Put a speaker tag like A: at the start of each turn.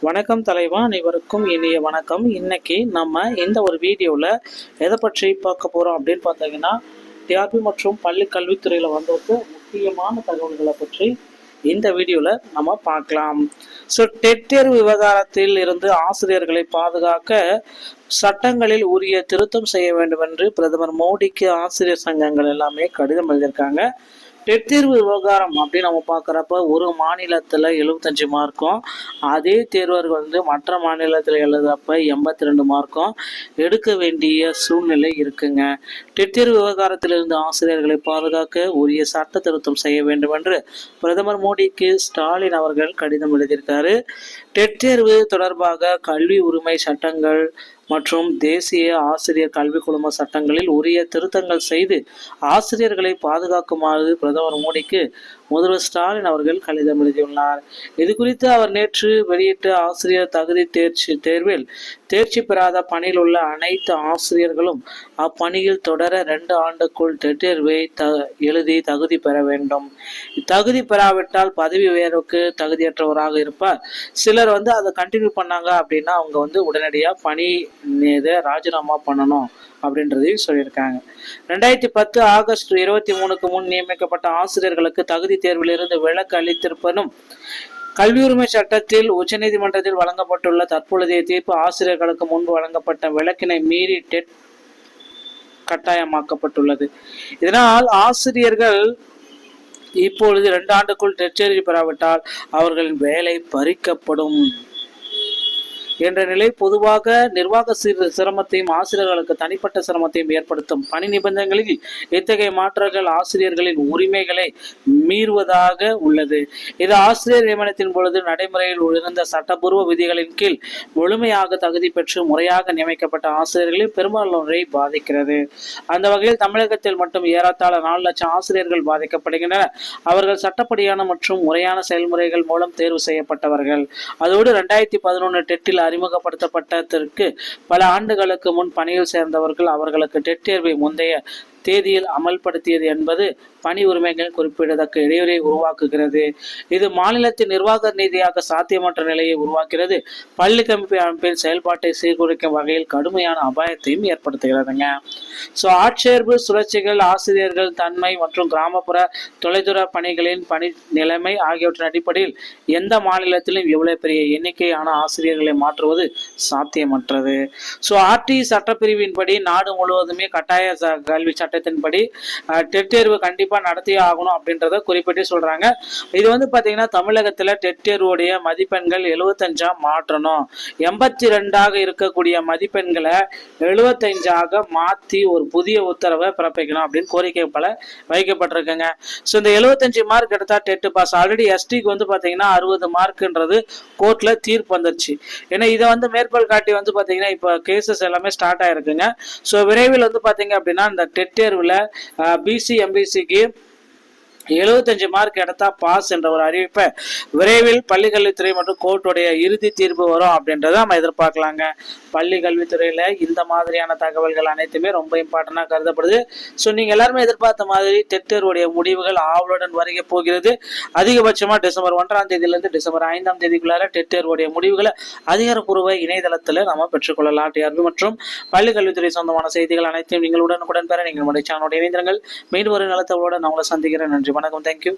A: வணக்கம் தலைவா, அனைவருக்கும் இனிய வணக்கம். இன்னைக்கு நம்ம இந்த ஒரு வீடியோவில் எதை பற்றி பார்க்க போகிறோம் அப்படின்னு பார்த்தீங்கன்னா, டிஆர்பி மற்றும் பள்ளி கல்வித்துறையில் வந்திருக்க முக்கியமான தகவல்களை பற்றி இந்த வீடியோவில் நம்ம பார்க்கலாம். ஸோ டெட் தேர்வு விவகாரத்தில் இருந்து ஆசிரியர்களை பாதுகாக்க சட்டங்களில் உரிய திருத்தம் செய்ய வேண்டும் என்று பிரதமர் மோடிக்கு ஆசிரியர் சங்கங்கள் எல்லாமே கடிதம் எழுதியிருக்காங்க. டெட் தேர்வு விவகாரம் அப்படின்னு நம்ம பார்க்குறப்ப ஒரு மாநிலத்தில் 75 மார்க்கும், அதே தேர்வர்கள் மற்ற மாநிலத்தில் எழுதுறப்ப 82 மார்க்கும் எடுக்க வேண்டிய சூழ்நிலை இருக்குங்க. டெட் தேர்வு விவகாரத்திலிருந்து ஆசிரியர்களை பாதுகாக்க உரிய சட்ட திருத்தம் செய்ய வேண்டும் என்று பிரதமர் மோடிக்கு ஸ்டாலின் அவர்கள் கடிதம் எழுதியிருக்காரு. டெட் தேர்வு தொடர்பாக கல்வி உரிமை சட்டங்கள் மற்றும் தேசிய ஆசிரியர் கல்வி குழும சட்டங்களில் உரிய திருத்தங்கள் செய்து ஆசிரியர்களை பாதுகாக்குமாறு பிரதமர் மோடிக்கு முதல்வர் ஸ்டாலின் அவர்கள் கடிதம் எழுதியுள்ளார். இது குறித்து அவர் நேற்று வெளியிட்ட ஆசிரியர் தகுதி தேர்வில் தேர்ச்சி பெறாத பணியில் உள்ள அனைத்து ஆசிரியர்களும் அப்பணியில் தொடர 2 ஆண்டுக்குள் டெட் தேர்வை எழுதி தகுதி பெற வேண்டும். தகுதி பெறாவிட்டால் பதவி உயர்வுக்கு தகுதியற்றவராக இருப்பார். சிலர் அதை கண்டினியூ பண்ணாங்க அப்படின்னா அவங்க உடனடியாக பணி ராஜினாமா பண்ணணும் அப்படின்றதையும் சொல்லியிருக்காங்க. 2010 ஆகஸ்ட் 23க்கு முன் நியமிக்கப்பட்ட ஆசிரியர்களுக்கு தகுதி தேர்விலிருந்து விலக்கு அளித்திருப்பதும் கல்வி உரிமை சட்டத்தில் உச்சநீதிமன்றத்தில் வழங்கப்பட்டுள்ள தற்பொழுதைய தீர்ப்பு ஆசிரியர்களுக்கு முன்பு வழங்கப்பட்ட விலக்கினை மீறி டெட் கட்டாயமாக்கப்பட்டுள்ளது. இதனால் ஆசிரியர்கள் இப்பொழுது 2 ஆண்டுக்குள் டெட் தேர்ச்சி பெறாவிட்டால் அவர்களின் வேலை பறிக்கப்படும் என்ற நிலை பொதுவாக நிர்வாக சிரமத்தையும் ஆசிரியர்களுக்கு தனிப்பட்ட சிரமத்தையும் ஏற்படுத்தும். பணி நிபந்தனைகளில் இத்தகைய மாற்றங்கள் ஆசிரியர்களின் உரிமைகளை மீறுவதாக உள்ளது. இது ஆசிரியர் நியமனத்தின் பொழுது நடைமுறையில் இருந்த சட்டப்பூர்வ விதிகளின் கீழ் முழுமையாக தகுதி பெற்று முறையாக நியமிக்கப்பட்ட ஆசிரியர்களில் பெரும்பாலானோரை பாதிக்கிறது. அந்த வகையில் தமிழகத்தில் மட்டும் ஏறத்தாழ 4 லட்சம் ஆசிரியர்கள் பாதிக்கப்படுகின்றனர். அவர்கள் சட்டப்படியான மற்றும் முறையான செயல்முறைகள் மூலம் தேர்வு செய்யப்பட்டவர்கள். அதோடு 2011 டெட்டில் அறிமுகப்படுத்தப்பட்டதற்கு பல ஆண்டுகளுக்கு முன் பணியில் சேர்ந்தவர்கள். அவர்களுக்கு டெட் தேர்வை முந்தைய தேதியில் அமல்படுத்தியது என்பது பணி உரிமைகள் குறிப்பிடத்தக்க இடையூறை உருவாக்குகிறது. இது மாநிலத்தின் நிர்வாக ரீதியாக சாத்தியமற்ற நிலையை உருவாக்குகிறது. பள்ளி கல்வி அமைப்பின் செயல்பாட்டை சீர்குலைக்கும் வகையில் கடுமையான அபாயத்தையும் ஏற்படுத்துகிறதுங்க. ஸோ ஆட்சேர்ப்பு சுழற்சிகள், ஆசிரியர்கள் தன்மை மற்றும் கிராமப்புற தொலைதூர பணிகளின் பணி நிலைமை ஆகியவற்றின் அடிப்படையில் எந்த மாநிலத்திலும் இவ்வளவு பெரிய எண்ணிக்கையான ஆசிரியர்களை மாற்றுவது சாத்தியமற்றது. ஸோ ஆர்டி சட்டப்பிரிவின்படி நாடு முழுவதுமே கட்டாய கல்வி சட்டத்தின்படி டெட் தேர்வு கண்டிப்பா நடத்தியே ஆகணும் அப்படின்றத குறிப்பிட்டு சொல்றாங்க. இது பாத்தீங்கன்னா தமிழகத்துல டெட் தேர்வுடைய மதிப்பெண்கள் 75 மாற்றணும். 82 இருக்கக்கூடிய மதிப்பெண்களை 75 மாத்தி ஒரு புதிய உத்தரவை பிறப்பிக்கணும் அப்படின்னு கோரிக்கை பல வைக்கப்பட்டிருக்குங்க. ஸோ இந்த 75 மார்க் எடுத்தா டெட் பாஸ். ஆல்ரெடி எஸ்டிக்கு பாத்தீங்கன்னா 60 மார்க்ன்றது கோர்ட்ல தீர்ப்பு வந்துருச்சு. ஏன்னா இதை மேற்கோள் காட்டி பாத்தீங்கன்னா இப்போ கேசஸ் எல்லாமே ஸ்டார்ட் ஆயிருக்குங்க. ஸோ விரைவில் பாத்தீங்க அப்படின்னா இந்த டெட் தேர்வுல பிசி எம்பிசிக்கு 75 மார்க் எடுத்தா பாஸ் என்ற ஒரு அறிவிப்பை விரைவில் பள்ளி கல்வித்துறை மற்றும் கோர்ட்டுடைய இறுதி தீர்ப்பு வரும் அப்படின்றத நம்ம எதிர்பார்க்கலாங்க. பள்ளி கல்வித்துறையில இந்த மாதிரியான தகவல்கள் அனைத்துமே ரொம்ப இம்பார்ட்டன்டா கருதப்படுது. ஸோ நீங்க எல்லாருமே எதிர்பார்த்த மாதிரி டெட் தேர்வுடைய முடிவுகள் ஆவலுடன் வருகை போகிறது. அதிகபட்சமா டிசம்பர் 1ஆம் தேதியிலிருந்து டிசம்பர் 5ஆம் தேதிக்குள்ளார டெட் தேர்வுடைய முடிவுகளை அதிகாரப்பூர்வ இணையதளத்தில் நம்ம பெற்றுக்கொள்ளலாம். டிஆர்பி மற்றும் பள்ளி கல்வித்துறை சொந்தமான செய்திகள் அனைத்தையும் நீங்கள் உடனுக்குடன் பெற நீங்கள் சேனலோட இணைந்திருங்கள். மீண்டும் ஒரு நலத்தவளோட நான் உங்களை சந்திக்கிறேன். நன்றி, வணக்கம், தேங்க்யூ.